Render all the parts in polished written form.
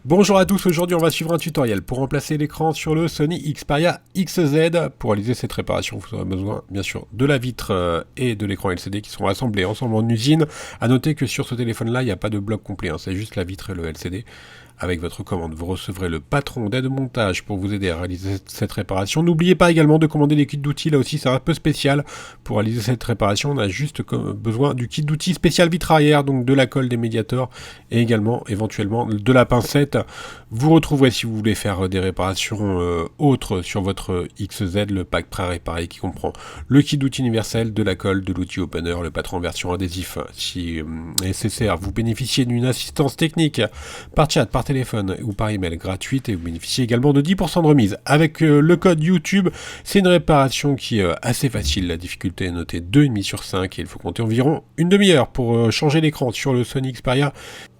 Bonjour à tous, aujourd'hui on va suivre un tutoriel pour remplacer l'écran sur le Sony Xperia XZ. Pour réaliser cette réparation, vous aurez besoin bien sûr de la vitre et de l'écran LCD qui seront assemblés ensemble en usine. A noter que sur ce téléphone là, il n'y a pas de bloc complet, c'est juste la vitre et le LCD. Avec votre commande, vous recevrez le patron d'aide montage pour vous aider à réaliser cette réparation. N'oubliez pas également de commander les kits d'outils, là aussi c'est un peu spécial. Pour réaliser cette réparation, on a juste besoin du kit d'outils spécial vitre arrière, donc de la colle des médiators et également éventuellement de la pincette. Vous retrouverez si vous voulez faire des réparations autres sur votre XZ, le pack pré-réparé qui comprend le kit d'outils universel, de la colle, de l'outil opener, le patron en version adhésif. Si nécessaire, vous bénéficiez d'une assistance technique par chat, par téléphone ou par email gratuite et vous bénéficiez également de 10% de remise. Avec le code YouTube, c'est une réparation qui est assez facile. La difficulté est notée 2,5 sur 5 et il faut compter environ une demi-heure pour changer l'écran sur le Sony Xperia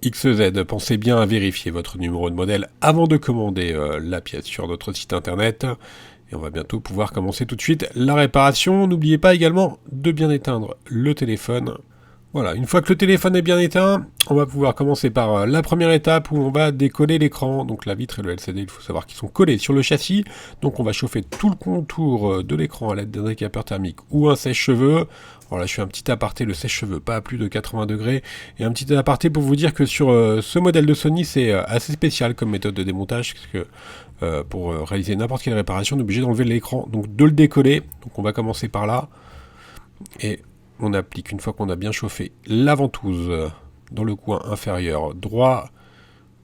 XZ. Pensez bien à vérifier votre numéro de modèle avant de commander la pièce sur notre site internet. Et on va bientôt pouvoir commencer tout de suite la réparation. N'oubliez pas également de bien éteindre le téléphone. Voilà, une fois que le téléphone est bien éteint, on va pouvoir commencer par la première étape où on va décoller l'écran. Donc la vitre et le LCD, il faut savoir qu'ils sont collés sur le châssis. Donc on va chauffer tout le contour de l'écran à l'aide d'un décapeur thermique ou un sèche-cheveux. Alors là je fais un petit aparté, le sèche-cheveux pas à plus de 80 degrés. Et un petit aparté pour vous dire que sur ce modèle de Sony, c'est assez spécial comme méthode de démontage. Parce que pour réaliser n'importe quelle réparation, on est obligé d'enlever l'écran, donc de le décoller. Donc on va commencer par là. Et on applique, une fois qu'on a bien chauffé, la ventouse dans le coin inférieur droit,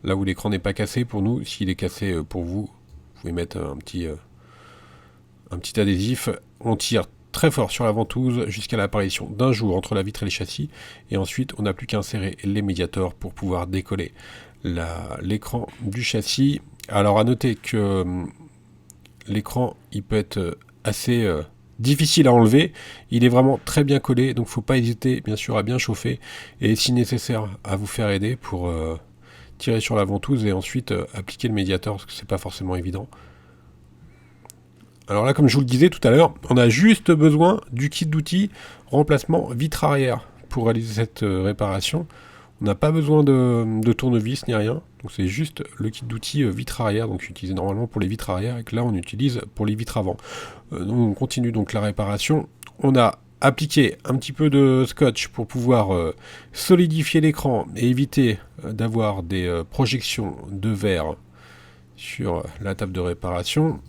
là où l'écran n'est pas cassé pour nous. S'il est cassé pour vous, vous pouvez mettre un petit adhésif. On tire très fort sur la ventouse jusqu'à l'apparition d'un jour entre la vitre et les châssis. Et ensuite, on n'a plus qu'à insérer les médiators pour pouvoir décoller l'écran du châssis. Alors à noter que l'écran, il peut être assez difficile à enlever, il est vraiment très bien collé, donc faut pas hésiter bien sûr à bien chauffer et si nécessaire à vous faire aider pour tirer sur la ventouse et ensuite appliquer le médiator parce que c'est pas forcément évident. Alors là, comme je vous le disais tout à l'heure, on a juste besoin du kit d'outils remplacement vitre arrière pour réaliser cette réparation. On n'a pas besoin de tournevis ni rien, donc c'est juste le kit d'outils vitre arrière, donc utilisé normalement pour les vitres arrière et que là on utilise pour les vitres avant. Donc on continue donc la réparation. On a appliqué un petit peu de scotch pour pouvoir solidifier l'écran et éviter d'avoir des projections de verre sur la table de réparation.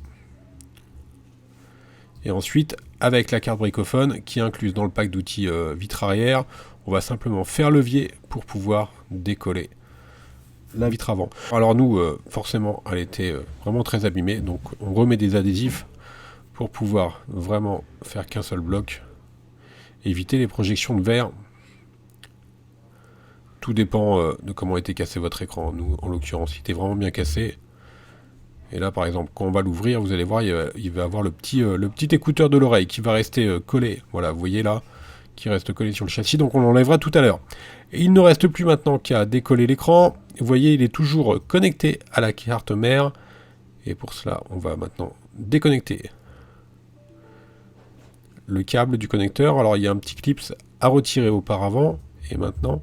Et ensuite, avec la carte bricophone qui est incluse dans le pack d'outils vitre arrière, on va simplement faire levier pour pouvoir décoller la vitre avant. Alors nous, forcément, elle était vraiment très abîmée, donc on remet des adhésifs pour pouvoir vraiment faire qu'un seul bloc, éviter les projections de verre. Tout dépend de comment était cassé votre écran. Nous, en l'occurrence, il était vraiment bien cassé. Et là, par exemple, quand on va l'ouvrir, vous allez voir, il va avoir le petit écouteur de l'oreille qui va rester collé. Voilà, vous voyez là, qui reste collé sur le châssis, donc on l'enlèvera tout à l'heure. Et il ne reste plus maintenant qu'à décoller l'écran. Vous voyez, il est toujours connecté à la carte mère. Et pour cela, on va maintenant déconnecter le câble du connecteur. Alors, il y a un petit clip à retirer auparavant. Et maintenant,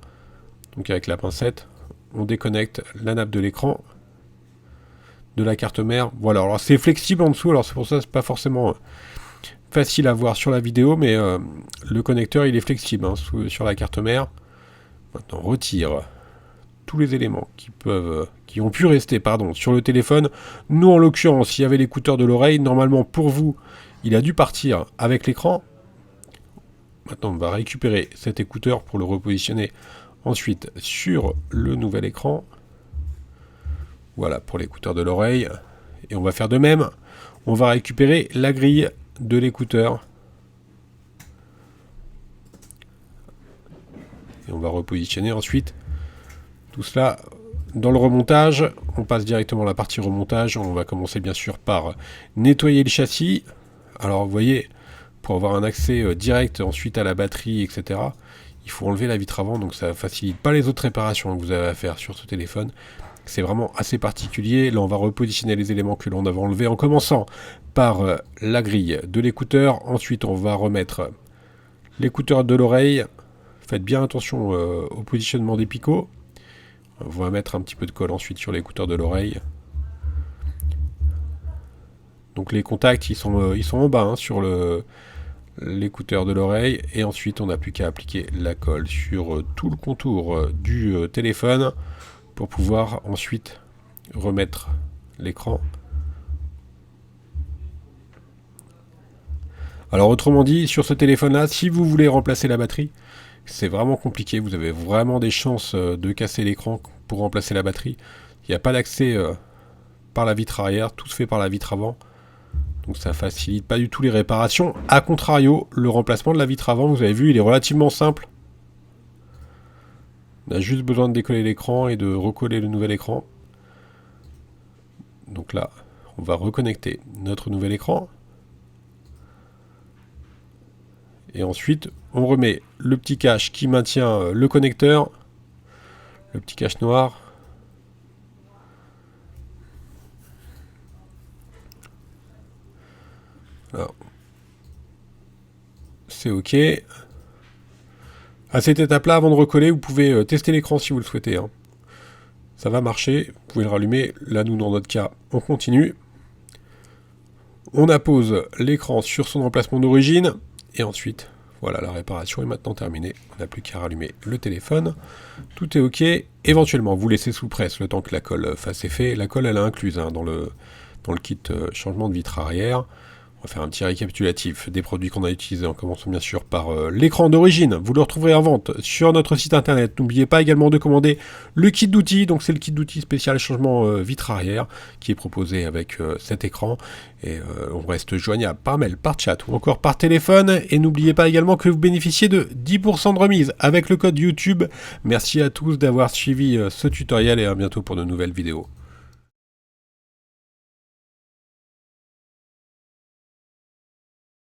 donc avec la pincette, on déconnecte la nappe de l'écran de la carte mère. Voilà, alors c'est flexible en dessous, alors c'est pour ça que c'est pas forcément facile à voir sur la vidéo, mais le connecteur il est flexible sur la carte mère. Maintenant, on retire tous les éléments qui ont pu rester sur le téléphone. Nous, en l'occurrence, il y avait l'écouteur de l'oreille. Normalement, pour vous, il a dû partir avec l'écran. Maintenant, on va récupérer cet écouteur pour le repositionner ensuite sur le nouvel écran. Voilà pour l'écouteur de l'oreille. Et on va faire de même. On va récupérer la grille de l'écouteur. Et on va repositionner ensuite tout cela dans le remontage. On passe directement à la partie remontage. On va commencer bien sûr par nettoyer le châssis. Alors vous voyez, pour avoir un accès direct ensuite à la batterie, etc., il faut enlever la vitre avant. Donc ça ne facilite pas les autres réparations que vous avez à faire sur ce téléphone. C'est vraiment assez particulier. Là, on va repositionner les éléments que l'on avait enlevés en commençant par la grille de l'écouteur. Ensuite, on va remettre l'écouteur de l'oreille. Faites bien attention au positionnement des picots. On va mettre un petit peu de colle ensuite sur l'écouteur de l'oreille. Donc les contacts, ils sont en bas hein, sur l'écouteur de l'oreille. Et ensuite, on n'a plus qu'à appliquer la colle sur tout le contour du téléphone pour pouvoir ensuite remettre l'écran. Alors autrement dit, sur ce téléphone-là, si vous voulez remplacer la batterie, c'est vraiment compliqué. Vous avez vraiment des chances de casser l'écran pour remplacer la batterie. Il n'y a pas d'accès par la vitre arrière, tout se fait par la vitre avant. Donc ça facilite pas du tout les réparations. A contrario, le remplacement de la vitre avant, vous avez vu, il est relativement simple. On a juste besoin de décoller l'écran et de recoller le nouvel écran. Donc là, on va reconnecter notre nouvel écran. Et ensuite, on remet le petit cache qui maintient le connecteur. Le petit cache noir. Alors, c'est OK. À cette étape-là, avant de recoller, vous pouvez tester l'écran si vous le souhaitez. Hein. Ça va marcher. Vous pouvez le rallumer. Là, nous, dans notre cas, on continue. On appose l'écran sur son emplacement d'origine. Et ensuite, voilà, la réparation est maintenant terminée. On n'a plus qu'à rallumer le téléphone. Tout est OK. Éventuellement, vous laissez sous presse le temps que la colle fasse effet. La colle, elle est incluse hein, dans le kit changement de vitre arrière. On va faire un petit récapitulatif des produits qu'on a utilisés en commençant bien sûr par l'écran d'origine. Vous le retrouverez en vente sur notre site internet. N'oubliez pas également de commander le kit d'outils. Donc c'est le kit d'outils spécial changement vitre arrière qui est proposé avec cet écran. Et on reste joignable par mail, par chat ou encore par téléphone. Et n'oubliez pas également que vous bénéficiez de 10% de remise avec le code YouTube. Merci à tous d'avoir suivi ce tutoriel et à bientôt pour de nouvelles vidéos.